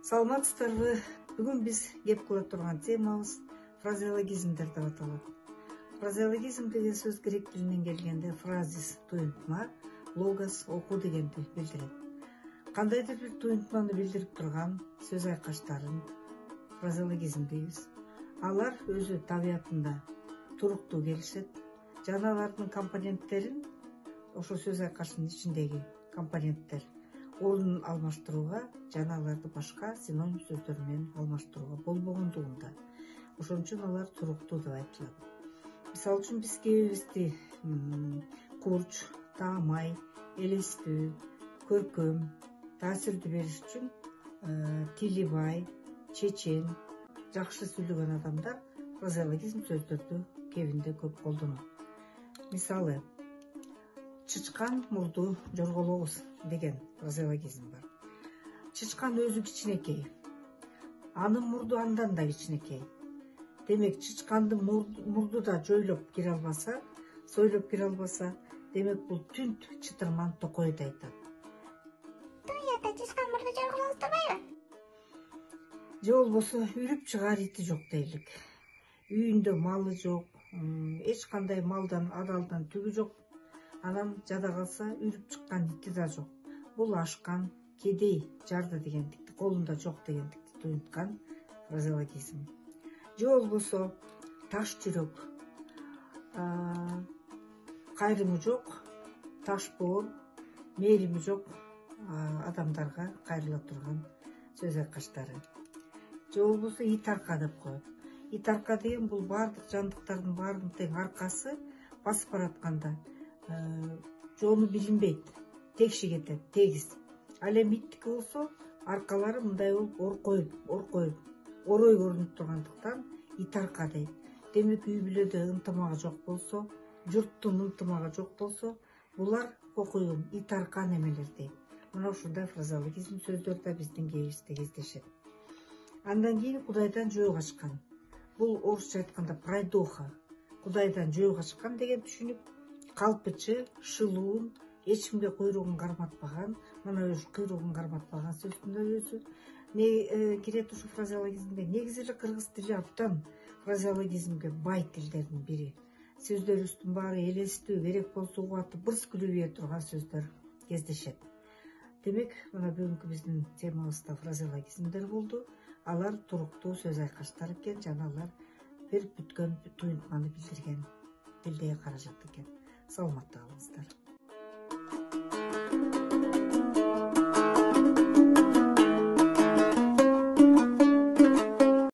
Саламатсыздарбы? Бүгүн биз кеп кыла турган темабыз фразеологизмдер деп аталат. Фразеологизм деген сөз грек тилинен келгенде фразис туюнтма, логос окуу дегенди билдирет. Кандайдыр бир туюнтманы билдирип турган сөз айкаштарын фразеологизм дейбиз. Алар өзү табиятында туруктуу келишет. Жана алардын компоненттерин ошо сөз айкаштын ичиндеги компоненттер ордун алмаштырууга жана аларды башка синоним сөздөр менен алмаштырууга болбогондугунда ошон үчүн алар туруктуу деп айтылат. Мисалы үчүн биз кээбизди курч, таамай, элестүү, көркөм, таасирди бериш үчүн тили бай, чечен, жакшы сүйлөгөн адамдар фразеологизм сөздөрдү кебинде көп колдонот. Мисалы, чычкан мурду жорголобуз деген фразеологизм бар. Чычкан өзү кичинекей, анын мурду андан да кичинекей. Демек, чычкандын мурду да жойлоп кире албаса, сойлоп кире албаса, демек бул түнт чытырман токойду айтат. Туята чычкан мурду жорголобуз турбайбы? Же болбосо үрүп чыгаар ити жок дейлик. Үйүндө малы жок, эч кандай малдан, адалдан түгү жок. Анан жада калса үрүп чыккан ити да жок. Бул ашкан, кедей, жарды дегендикти, колунда жок дегендикти туюнткан фразеологизм. Же болбосо таш жүрөк, кайрымы жок, таш боор, мээрими жок адамдарга кайрыла турган сөз айкаштары. Же болбосо ит арка деп коет. Ит арка деген бул баардык жандыктардын баардыгын тең аркасы басып баратканда жолу билинбейт, текши кетет, тегиз. Ал эми иттики болсо аркалары мындай болуп оркоюп, орой көрүнүп тургандыктан ит арка дейт. Демек, үй бүлөдө ынтымак жок болсо, журттун ынтымагы жок болсо, булар кокуйгум, ит арка немелер дейт. Мына ушундай фразеологизм сөздөр да биздин кээбизде кездешет. Андан кийин Кудайдан жөө качкан. Бул орусча айтканда пройдоха. Кудайдан жөө качкан деген түшүнүк. Калпычы, шылуун, эч кимге куйругун карматпаган, мына ушу куйругун карматпаган сөздүн өзү кирет ушу фразеологизмге. Негизи эле кыргыз тили абдан фразеологизмге бай тилдердин бири. Сөздөрүбүздүн баары элестүү, керек болсо угатып бырс күлүп турган сөздөр кездешет. Демек, мына бүгүнкү биздин темабызда фразеологизмдер болду. Алар туруктуу сөз айкаштар экен, жана алар бир бүткөн туюнтманы билдирген тилдеги каражат экен. Саламатта калыңыздар.